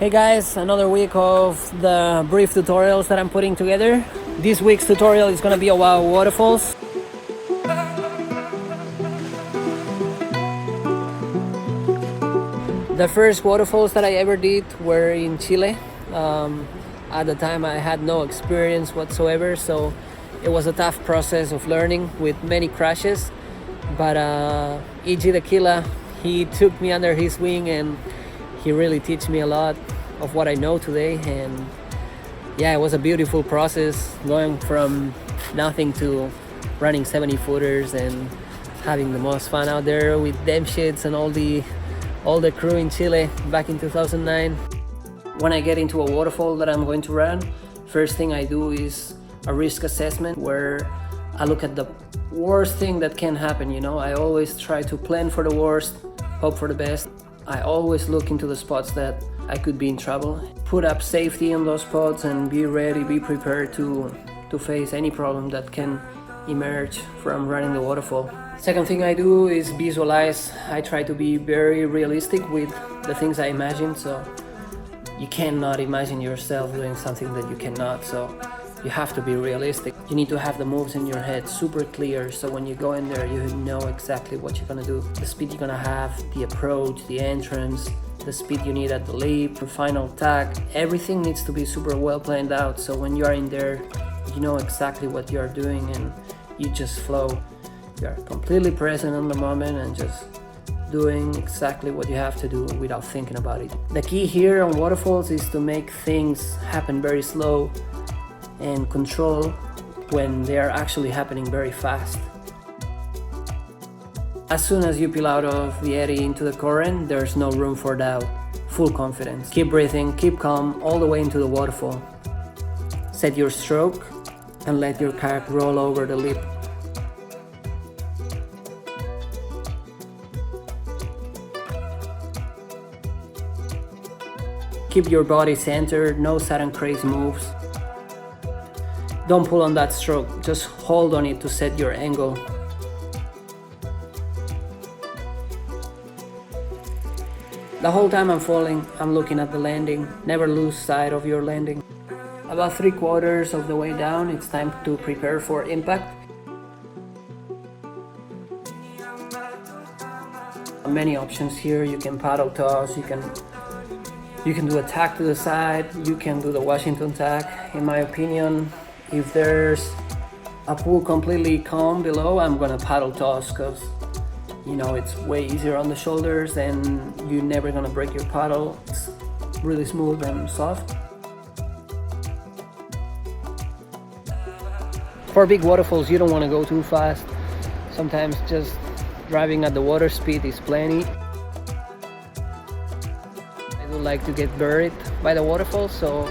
Hey guys, another week of the brief tutorials that I'm putting together. This week's tutorial is gonna be about waterfalls. The first waterfalls that I ever did were in Chile. At the time I had no experience whatsoever, so it was a tough process of learning with many crashes. But E.G. Tequila, he took me under his wing and he really teach me a lot of what I know today. And yeah, it was a beautiful process going from nothing to running 70 footers and having the most fun out there with them shits and all the crew in Chile back in 2009. When I get into a waterfall that I'm going to run, first thing I do is a risk assessment where I look at the worst thing that can happen. I always try to plan for the worst, hope for the best. I always look into the spots that I could be in trouble, put up safety in those spots and be ready, be prepared to face any problem that can emerge from running the waterfall. Second thing I do is visualize. I try to be very realistic with the things I imagine, so you cannot imagine yourself doing something that you cannot, so you have to be realistic. You need to have the moves in your head super clear, so when you go in there you know exactly what you're gonna do, the speed you're gonna have, the approach, the entrance, the speed you need at the leap, the final tag. Everything needs to be super well planned out, so when you are in there you know exactly what you are doing and you just flow. You are completely present in the moment and just doing exactly what you have to do without thinking about it. The key here on waterfalls is to make things happen very slow and control when they are actually happening very fast. As soon as you peel out of the eddy into the current, there's no room for doubt. Full confidence. Keep breathing, keep calm all the way into the waterfall. Set your stroke and let your kayak roll over the lip. Keep your body centered, no sudden crazy moves. Don't pull on that stroke, just hold on it to set your angle. The whole time I'm falling, I'm looking at the landing. Never lose sight of your landing. About 3/4 of the way down, it's time to prepare for impact. Many options here. You can paddle toss, you can do a tack to the side, you can do the Washington tack. In my opinion, if there's a pool completely calm below, I'm gonna paddle toss because it's way easier on the shoulders and you're never gonna break your paddle. It's really smooth and soft. For big waterfalls, you don't want to go too fast. Sometimes just driving at the water speed is plenty. I don't like to get buried by the waterfall, so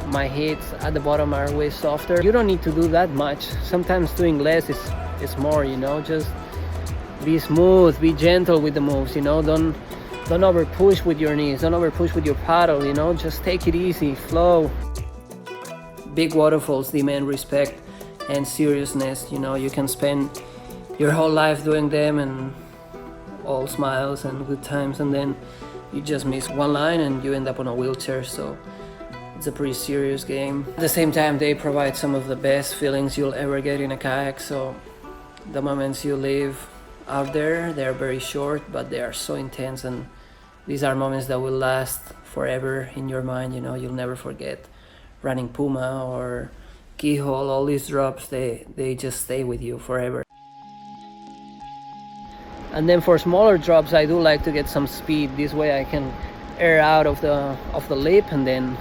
my hits at the bottom are way softer. You don't need to do that much. Sometimes doing less is more, just be smooth, be gentle with the moves, don't over push with your knees, don't over push with your paddle, just take it easy, flow. Big waterfalls demand respect and seriousness. You can spend your whole life doing them and all smiles and good times, and then you just miss one line and you end up on a wheelchair, so it's a pretty serious game. At the same time, they provide some of the best feelings you'll ever get in a kayak, so the moments you live out there, they're very short, but they are so intense, and these are moments that will last forever in your mind. You'll never forget running Puma or Keyhole. All these drops, they just stay with you forever. And then for smaller drops, I do like to get some speed. This way I can air out of the lip, and then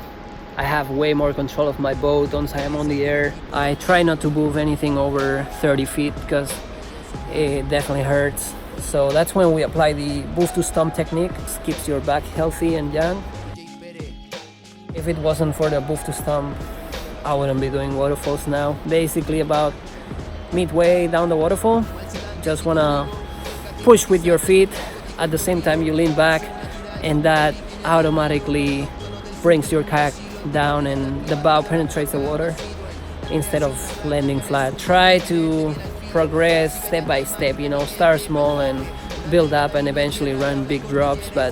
I have way more control of my boat once I am on the air. I try not to move anything over 30 feet because it definitely hurts. So that's when we apply the boost to stump technique. It keeps your back healthy and young. If it wasn't for the boost to stump, I wouldn't be doing waterfalls now. Basically about midway down the waterfall, just wanna push with your feet. At the same time you lean back, and that automatically brings your kayak down and the bow penetrates the water instead of landing flat. Try to progress step by step, start small and build up and eventually run big drops, but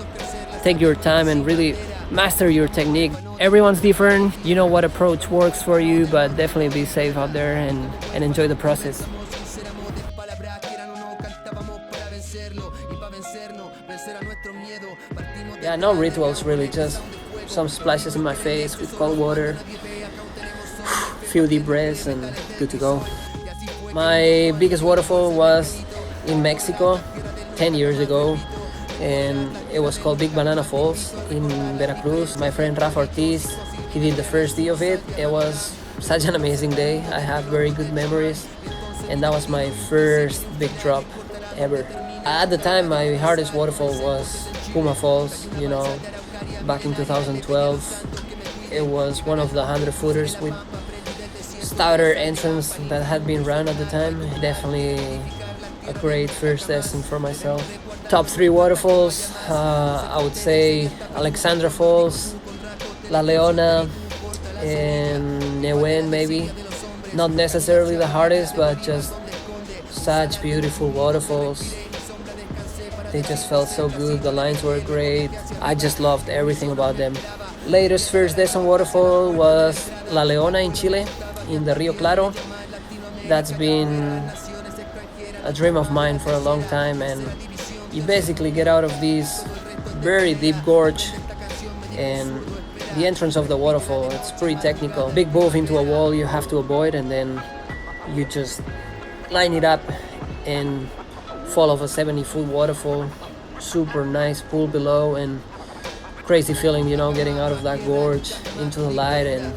take your time and really master your technique. Everyone's different, you know what approach works for you, but definitely be safe out there and enjoy the process. Yeah, no rituals really, just some splashes in my face with cold water, few deep breaths, and good to go. My biggest waterfall was in Mexico 10 years ago, and it was called Big Banana Falls in Veracruz. My friend Rafa Ortiz, he did the first day of it. It was such an amazing day. I have very good memories, and that was my first big drop ever. At the time, my hardest waterfall was Puma Falls, you know, back in 2012. It was one of the 100-footers with stouter entrance that had been run at the time. Definitely a great first lesson for myself. Top 3 waterfalls, I would say Alexandra Falls, La Leona, and Neuen maybe. Not necessarily the hardest, but just such beautiful waterfalls. They just felt so good, the lines were great. I just loved everything about them. Latest first descent waterfall was La Leona in Chile, in the Rio Claro. That's been a dream of mine for a long time, and you basically get out of this very deep gorge, and the entrance of the waterfall, it's pretty technical. Big move into a wall you have to avoid, and then you just line it up and fall off a 70-foot waterfall. Super nice pool below, and crazy feeling, you know, getting out of that gorge into the light, and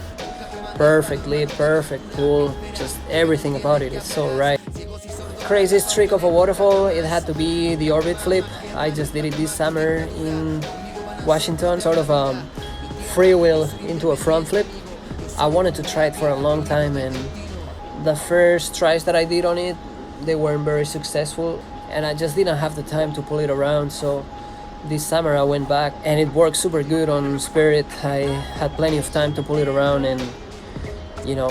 perfect lip, perfect pool, just everything about it is so right. Craziest trick of a waterfall, it had to be the orbit flip. I just did it this summer in Washington, sort of a freewheel into a front flip. I wanted to try it for a long time, and the first tries that I did on it, they weren't very successful, and I just didn't have the time to pull it around. So this summer I went back, and it worked super good on Spirit. I had plenty of time to pull it around, and you know,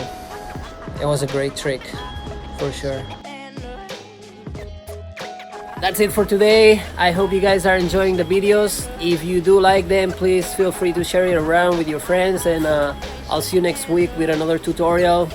it was a great trick for sure. That's it for today. I hope you guys are enjoying the videos. If you do like them, please feel free to share it around with your friends, and I'll see you next week with another tutorial.